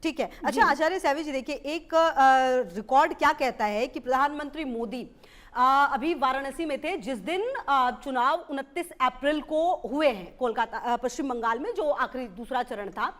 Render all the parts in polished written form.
ठीक है। अच्छा आचार्य सैवी जी, देखिए एक रिकॉर्ड क्या कहता है कि प्रधानमंत्री मोदी अभी वाराणसी में थे जिस दिन चुनाव 29 अप्रैल को हुए हैं कोलकाता पश्चिम बंगाल में, जो आखिरी दूसरा चरण था।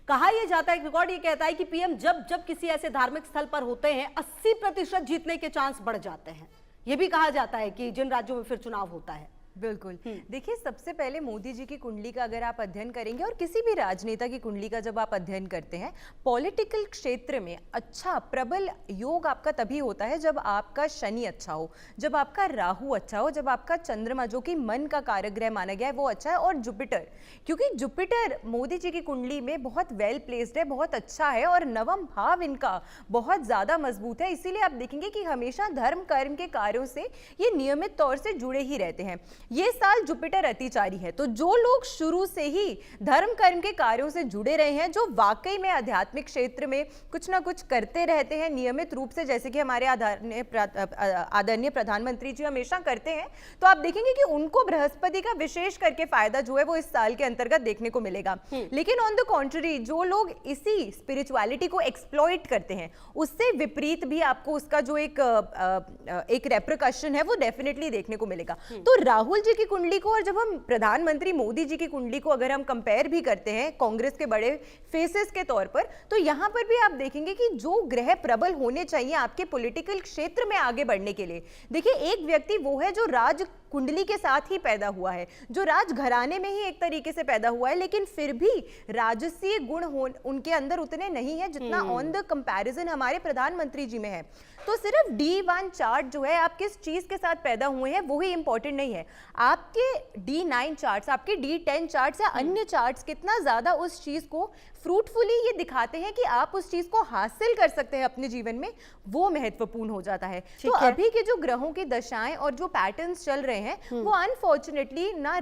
कहा यह जाता है, रिकॉर्ड ये कहता है कि पीएम जब जब किसी ऐसे धार्मिक स्थल पर होते हैं 80% जीतने के चांस बढ़ जाते हैं। यह भी कहा जाता है कि जिन राज्यों में फिर चुनाव होता है। बिल्कुल। देखिए, सबसे पहले मोदी जी की कुंडली का अगर आप अध्ययन करेंगे और किसी भी राजनेता की कुंडली का जब आप अध्ययन करते हैं, पॉलिटिकल क्षेत्र में अच्छा प्रबल योग आपका तभी होता है जब आपका शनि अच्छा हो, जब आपका राहु अच्छा हो, जब आपका चंद्रमा जो कि मन का कारक माना गया है वो अच्छा है, और जुपिटर, क्योंकि जुपिटर मोदी जी की कुंडली में बहुत वेल प्लेस्ड है, बहुत अच्छा है, और नवम भाव इनका बहुत ज्यादा मजबूत है। इसीलिए आप देखेंगे कि हमेशा धर्म कर्म के कार्यों से ये नियमित तौर से जुड़े ही रहते हैं। ये साल जुपिटर अतिचारी है, तो जो लोग शुरू से ही धर्म कर्म के कार्यों से जुड़े रहे हैं, जो वाकई में आध्यात्मिक क्षेत्र में कुछ ना कुछ करते रहते हैं नियमित रूप से, जैसे कि हमारे आदरणीय प्रधानमंत्री जी हमेशा करते हैं, तो आप देखेंगे कि उनको बृहस्पति का विशेष करके फायदा जो है वो इस साल के अंतर्गत देखने को मिलेगा। लेकिन ऑन द कॉन्ट्ररी, जो लोग इसी स्पिरिचुअलिटी को एक्सप्लॉइट करते हैं, उससे विपरीत भी आपको उसका जो एक रेप्रिकॉशन है वो डेफिनेटली देखने को मिलेगा। तो राहुल जी की कुंडली को और जब हम प्रधानमंत्री मोदी जी की कुंडली को अगर हम कंपेयर भी करते हैं कांग्रेस के बड़े फेसेस के तौर पर, तो यहां पर भी आप देखेंगे कि जो ग्रह प्रबल होने चाहिए आपके पॉलिटिकल क्षेत्र में आगे बढ़ने के लिए, देखिए एक व्यक्ति वो है जो राज कुंडली के साथ ही पैदा हुआ है, जो राज घराने में ही एक तरीके से पैदा हुआ है, लेकिन फिर भी राजसीय गुण उनके अंदर उतने नहीं है जितना ऑन द कंपैरिजन हमारे प्रधानमंत्री जी में है। तो सिर्फ D1 चार्ट जो है, आप किस चीज के साथ पैदा हुए हैं वो ही इंपॉर्टेंट नहीं है, आपके D9 चार्ट्स, आपके D10 चार्ट्स या अन्य चार्ट्स कितना ज्यादा उस चीज को फ्रूटफुली ये दिखाते हैं कि आप उस चीज को हासिल कर सकते हैं अपने जीवन में, वो महत्वपूर्ण हो जाता है। तो अभी के जो ग्रहों की दशाएं और जो पैटर्न्स चल रहे हैं वो अनफॉर्चुनेटली ना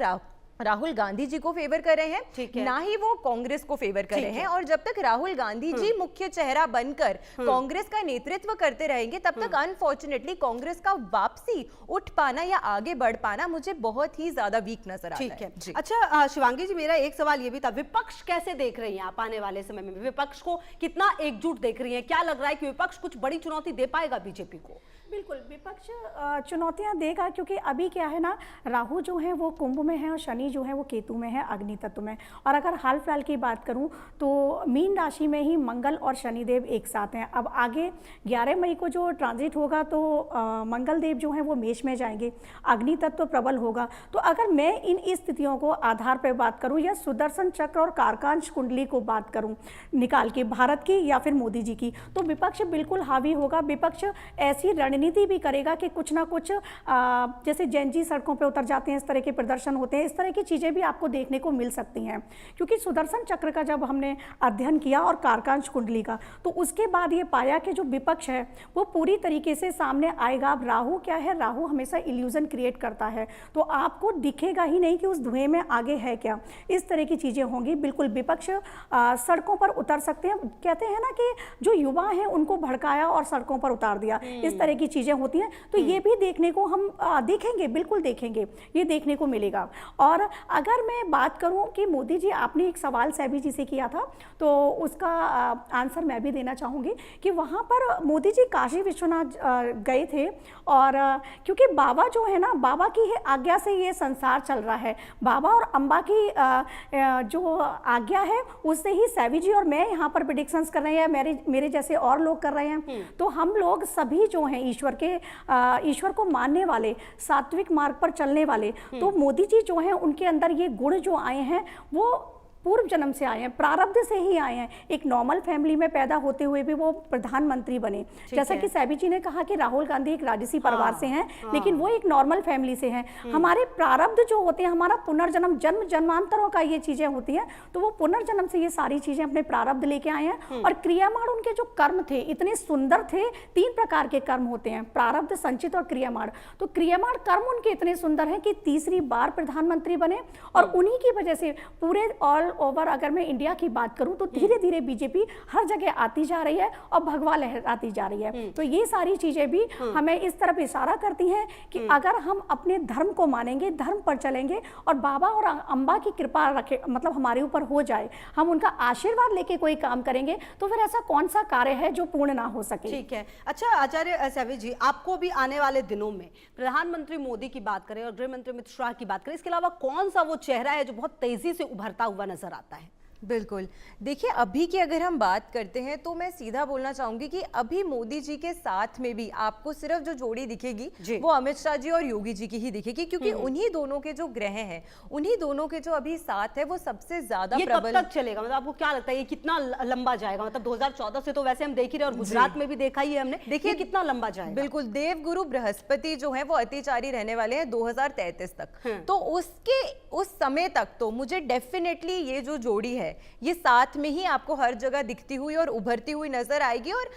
राहुल गांधी जी को फेवर कर रहे हैं, ना ही वो कांग्रेस को फेवर कर रहे हैं, और जब तक राहुल गांधी जी मुख्य चेहरा बनकर कांग्रेस का नेतृत्व करते रहेंगे, तब तक अनफॉर्चुनेटली कांग्रेस का वापसी उठ पाना या आगे बढ़ पाना मुझे बहुत ही ज्यादा वीक नजर आता है। अच्छा शिवांगी जी, मेरा एक सवाल ये भी था, विपक्ष कैसे देख रही हैं आप आने वाले समय में? विपक्ष को कितना एकजुट देख रही हैं? क्या लग रहा है कि विपक्ष कुछ बड़ी चुनौती दे पाएगा बीजेपी को? बिल्कुल विपक्ष चुनौतियां देगा, क्योंकि अभी क्या है ना, राहु जो है वो कुंभ में है और शनि जो है वो केतु में है, अग्नि तत्व में। और अगर हाल फिलहाल की बात करूं तो मीन राशि में ही मंगल और शनिदेव एक साथ हैं। अब आगे 11 मई को जो ट्रांजिट होगा तो मंगल देव जो है वो मेष में जाएंगे, अग्नि तत्व प्रबल होगा। तो अगर मैं इन स्थितियों को आधार पर बात करूँ या सुदर्शन चक्र और कारकांश कुंडली को बात करूँ निकाल के, भारत की या फिर मोदी जी की, तो विपक्ष बिल्कुल हावी होगा। विपक्ष ऐसी रणनीति भी करेगा कि कुछ ना कुछ जैसे जैनजी सड़कों पे उतर जाते हैं, इस तरह के प्रदर्शन होते हैं, इस तरह की चीज़ें भी आपको देखने को मिल सकती हैं। क्योंकि सुदर्शन चक्र का जब हमने अध्ययन किया और कारकांश कुंडली का, तो उसके बाद ये पाया कि जो विपक्ष है वो पूरी तरीके से सामने आएगा। अब राहु क्या है, राहु हमेशा इल्यूजन क्रिएट करता है, तो आपको दिखेगा ही नहीं कि उस धुएं में आगे है क्या, इस तरह की चीज़ें होंगी। बिल्कुल विपक्ष सड़कों पर उतर सकते हैं। कहते हैं ना कि जो युवा हैं उनको भड़काया और सड़कों पर उतार दिया, इस तरह की चीज़ें होती हैं। तो ये भी देखने को हम देखेंगे, बिल्कुल देखेंगे, ये देखने को मिलेगा। और अगर मैं बात करूं कि मोदी जी, आपने एक सवाल सैवी जी से किया था, तो उसका आंसर मैं भी देना चाहूँगी कि वहाँ पर मोदी जी काशी विश्वनाथ गए थे, और क्योंकि बाबा जो है ना, बाबा की आज्ञा से ये संसार चल रहा है, बाबा और अम्बा की जो आज्ञा है उससे ही सैवी जी और मैं यहाँ पर प्रेडिक्शंस कर रहे हैं, मेरे जैसे और लोग कर रहे हैं। तो हम लोग सभी जो हैं ईश्वर को मानने वाले, सात्विक मार्ग पर चलने वाले, तो मोदी जी जो हैं उनके अंदर ये गुण जो आए हैं वो पूर्व जन्म से आए हैं, प्रारब्ध से ही आए हैं। एक नॉर्मल फैमिली में पैदा होते हुए भी वो प्रधानमंत्री बने। जैसा कि सैवी जी ने कहा कि राहुल गांधी एक राजसी परिवार से हैं, लेकिन वो एक नॉर्मल फैमिली से हैं। हमारे प्रारब्ध जो होते हैं, हमारा पुनर्जन्म, जन्म जन्मांतरों का ये चीजें होती हैं, तो वो पुनर्जन्म से ये सारी चीजें अपने प्रारब्ध लेके आए हैं। और क्रियामाण उनके जो कर्म थे इतने सुंदर थे। 3 प्रकार के कर्म होते हैं, प्रारब्ध, संचित और क्रियामाण। तो क्रियामाण कर्म उनके इतने सुंदर हैं कि तीसरी बार प्रधानमंत्री बने, और उन्हीं की वजह से पूरे ओवर अगर मैं इंडिया की बात करूं तो धीरे धीरे बीजेपी हर जगह आती जा रही है और भगवा लहराती जा रही है। तो ये सारी चीजें भी हमें इस तरफ इशारा करती हैं कि अगर हम अपने धर्म को मानेंगे, धर्म पर चलेंगे और बाबा और अम्बा की कृपा रखे, मतलब हमारे ऊपर हो जाए, हम उनका आशीर्वाद लेके कोई काम करेंगे, तो फिर ऐसा कौन सा कार्य है जो पूर्ण ना हो सके। ठीक है। अच्छा आचार्य सैविज जी, आपको भी आने वाले दिनों में प्रधानमंत्री मोदी की बात करें और गृह मंत्री अमित शाह की बात करें, इसके अलावा कौन सा वो चेहरा है जो बहुत तेजी से उभरता हुआ नजर आता है? बिल्कुल, देखिए अभी की अगर हम बात करते हैं तो मैं सीधा बोलना चाहूंगी कि अभी मोदी जी के साथ में भी आपको सिर्फ जो जोड़ी दिखेगी वो अमित शाह जी और योगी जी की ही दिखेगी, क्योंकि उन्हीं दोनों के जो ग्रह हैं, उन्हीं दोनों के जो अभी साथ है वो सबसे ज्यादा प्रबल। कब तक चलेगा, मतलब आपको क्या लगता है ये कितना लंबा जाएगा? मतलब 2014 से तो वैसे हम देख ही रहे और गुजरात में भी देखा ही है हमने, देखिए कितना लंबा जाएगा। बिल्कुल, देवगुरु बृहस्पति जो है वो अतिचारी रहने वाले हैं 2033 तक, तो उस समय तक तो मुझे डेफिनेटली ये जो जोड़ी है ये साथ में ही आपको हर जगह दिखती हुई और उभरती हुई नजर आएगी। और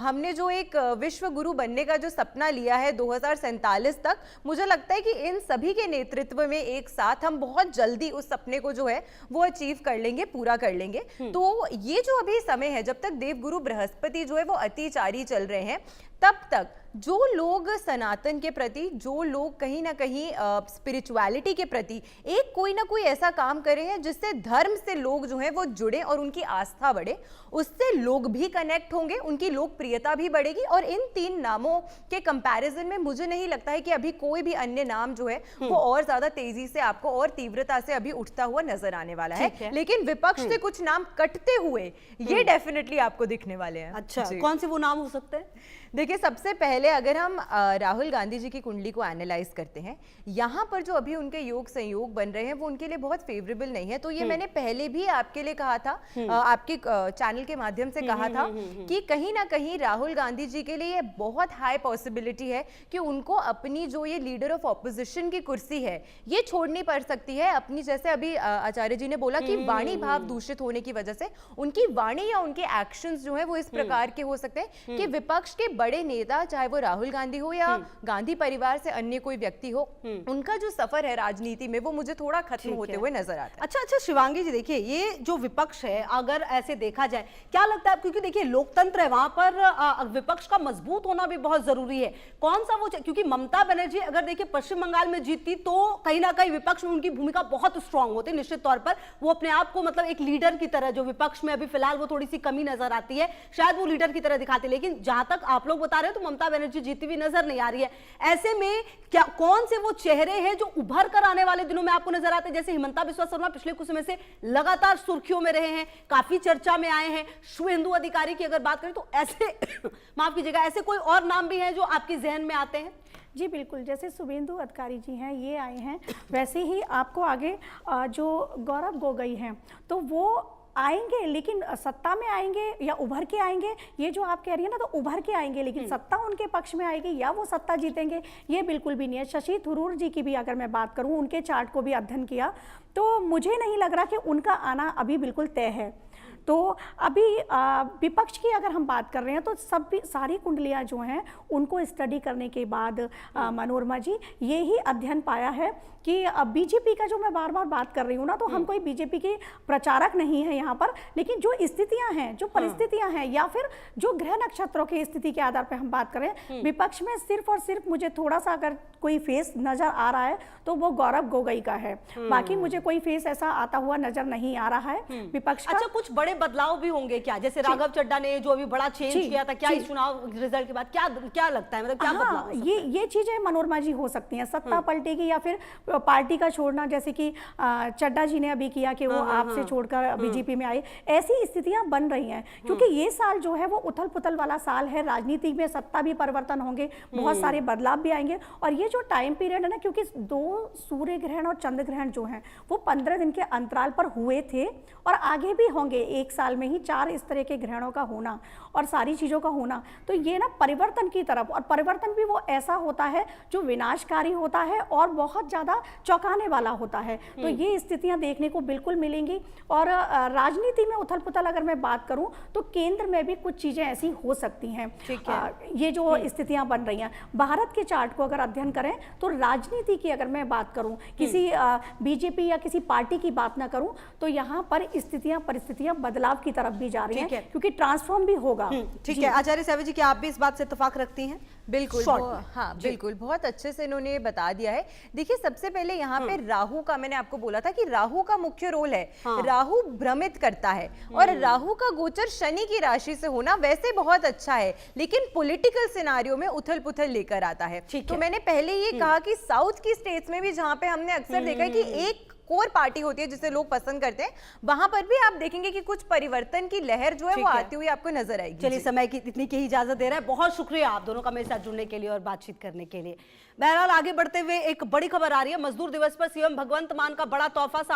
हमने जो एक विश्व गुरु बनने का जो सपना लिया है 2047 तक, मुझे लगता है कि इन सभी के नेतृत्व में एक साथ हम बहुत जल्दी उस सपने को जो है वो अचीव कर लेंगे, पूरा कर लेंगे। तो ये जो अभी समय है, जब तक देवगुरु बृहस्पति जो है वो अतिचारी चल रहे हैं, तब तक जो लोग सनातन के प्रति, जो लोग कहीं ना कहीं स्पिरिचुअलिटी के प्रति एक कोई ना कोई ऐसा काम कर रहे हैं जिससे धर्म से लोग जो हैं वो जुड़े और उनकी आस्था बढ़े, उससे लोग भी कनेक्ट होंगे, उनकी लोकप्रियता भी बढ़ेगी। और इन 3 नामों के कंपैरिजन में मुझे नहीं लगता है कि अभी कोई भी अन्य नाम जो है वो और ज्यादा तेजी से आपको और तीव्रता से अभी उठता हुआ नजर आने वाला है। लेकिन विपक्ष से कुछ नाम कटते हुए ये डेफिनेटली आपको दिखने वाले हैं। अच्छा, कौन से वो नाम हो सकते हैं? देखिए, सबसे पहले अगर हम राहुल गांधी जी की कुंडली को एनालाइज करते हैं, यहाँ पर जो अभी उनके योग संयोग बन रहे हैं वो उनके लिए बहुत फेवरेबल नहीं है। तो ये मैंने पहले भी आपके लिए कहा था, आपके चैनल के माध्यम से कहा था कि कहीं ना कहीं राहुल गांधी जी के लिए ये बहुत हाई पॉसिबिलिटी है कि उनको अपनी जो ये लीडर ऑफ ऑपोजिशन की कुर्सी है ये छोड़नी पड़ सकती है अपनी। जैसे अभी आचार्य जी ने बोला कि वाणी भाव दूषित होने की वजह से उनकी वाणी या उनके एक्शंस जो है वो इस प्रकार के हो सकते हैं कि विपक्ष के बड़े नेता, चाहे वो राहुल गांधी हो या गांधी परिवार से अन्य कोई व्यक्ति हो, उनका जो सफर है राजनीति में वो मुझे थोड़ा खत्म होते हुए नजर आता है। अच्छा शिवांगी जी, देखिए ये जो विपक्ष है अगर ऐसे देखा जाए, क्या लगता है, क्योंकि देखिए लोकतंत्र है, वहां पर विपक्ष का मजबूत होना भी बहुत जरूरी है, कौन सा वो, क्योंकि ममता बनर्जी अगर देखिए पश्चिम बंगाल में जीतती तो कहीं ना कहीं विपक्ष में उनकी भूमिका बहुत स्ट्रांग होती, निश्चित तौर पर वो अपने आप को मतलब एक लीडर की तरह, जो विपक्ष में अभी फिलहाल वो थोड़ी सी कमी नजर आती है, शायद वो लीडर की तरह दिखाते, लेकिन जहां तक आप लोग बता रहे हो तो ममता बनर्जी जीती हुई नजर नहीं आ रही है। ऐसे में क्या कौन से वो चेहरे हैं जो उभर कर आने वाले दिनों में आपको नजर आते हैं? जैसे हिमंता बिस्वा शर्मा पिछले कुछ समय से लगातार सुर्खियों में रहे हैं, काफी चर्चा में आए हैं। शुभेंदु अधिकारी की अगर बात करें तो ऐसे माफ कीजिएगा, ऐसे कोई और नाम भी हैं जो आपके जहन में आते हैं? जी बिल्कुल, जैसे शुभेंदु अधिकारी जी हैं ये आए हैं, वैसे ही आपको आगे जो गौरव गोगोई हैं तो वो आएंगे, लेकिन सत्ता में आएंगे या उभर के आएंगे, ये जो आप कह रही है ना, तो उभर के आएंगे लेकिन सत्ता उनके पक्ष में आएगी या वो सत्ता जीतेंगे, ये बिल्कुल भी नहीं है। शशि थरूर जी की भी अगर मैं बात करूं, उनके चार्ट को भी अध्ययन किया तो मुझे नहीं लग रहा कि उनका आना अभी बिल्कुल तय है। तो अभी विपक्ष की अगर हम बात कर रहे हैं तो सारी कुंडलियां जो हैं उनको स्टडी करने के बाद मनोरमा जी यही अध्ययन पाया है कि बीजेपी का, जो मैं बार बार बात कर रही हूँ ना, तो हम कोई बीजेपी के प्रचारक नहीं है यहाँ पर, लेकिन जो स्थितियां हैं, जो परिस्थितियां हैं, या फिर जो ग्रह नक्षत्रों की स्थिति के आधार पर हम बात करें, विपक्ष में सिर्फ और सिर्फ मुझे थोड़ा सा अगर कोई फेस नजर आ रहा है तो वो गौरव गोगोई का है, बाकी मुझे कोई फेस ऐसा आता हुआ नजर नहीं आ रहा है विपक्ष का। अच्छा, कुछ बड़े बदलाव भी होंगे क्या? जैसे राघव चड्ढा ने जो अभी बड़ा चेंज किया था, क्या इस चुनाव रिजल्ट के बाद क्या लगता है, मतलब क्या बदलाव? ये चीजें मनोरमा जी हो सकती हैं, सत्ता पलटेगी या फिर पार्टी का छोड़ना, जैसे कि चड्ढा जी ने अभी किया कि वो आपसे छोड़कर बीजेपी में आए, ऐसी स्थितियां बन रही हैं क्योंकि ये साल जो है वो उथल पुथल वाला साल है, राजनीति में सत्ता भी परिवर्तन होंगे, बहुत सारे बदलाव भी आएंगे। और ये जो टाइम पीरियड है ना, क्योंकि 2 सूर्य ग्रहण और चंद्र ग्रहण जो हैं वो 15 दिन के अंतराल पर हुए थे और आगे भी होंगे, एक साल में ही 4 इस तरह के ग्रहणों का होना और सारी चीज़ों का होना, तो ये ना परिवर्तन की तरफ, और परिवर्तन भी वो ऐसा होता है जो विनाशकारी होता है और बहुत ज़्यादा चौंकाने वाला होता है। तो ये स्थितियां देखने को बिल्कुल मिलेंगी। और राजनीति में उथल पुथल अगर मैं बात करूं तो केंद्र में भी कुछ चीज़ें ऐसी हो सकती हैं। ठीक है। ये जो स्थितियां बन रही हैं, भारत के चार्ट को अगर अध्ययन करें तो राजनीति की अगर मैं बात करूं, किसी बीजेपी या किसी पार्टी की बात ना करूं, तो यहाँ पर स्थितियां परिस्थितियां बदलाव की तरफ भी जा रही ठीक है। हैं, क्योंकि ट्रांसफॉर्म भी होगा। ठीक है आचार्य सैवी जी, क्या आप भी इस बात से इत्तेफाक रखती हैं? बिल्कुल Short वो- में। हाँ बिल्कुल, बहुत अच्छे से इन्होंने ये बता दिया है। देखिए सबसे पहले यहाँ पे राहु का, मैंने आपको बोला था कि राहु का मुख्य रोल है, हाँ। राहु भ्रमित करता है, और राहु का गोचर शनि की राशि से होना वैसे बहुत अच्छा है, लेकिन पॉलिटिकल सिनारियो में उथल पुथल लेकर आता है। ठीक तो है। मैंने पहले ये कहा कि साउथ की स्टेट्स में भी, जहाँ पे हमने अक्सर देखा है कि एक कोर पार्टी होती है जिसे लोग पसंद करते हैं, वहां पर भी आप देखेंगे कि कुछ परिवर्तन की लहर जो है ठीक वो है। आती हुई आपको नजर आएगी। चलिए जी। समय की इतनी की ही इजाजत दे रहा है। बहुत शुक्रिया आप दोनों का मेरे साथ जुड़ने के लिए और बातचीत करने के लिए। बहरहाल आगे बढ़ते हुए एक बड़ी खबर आ रही है। मजदूर दिवस पर सीएम भगवंत मान का बड़ा तोहफा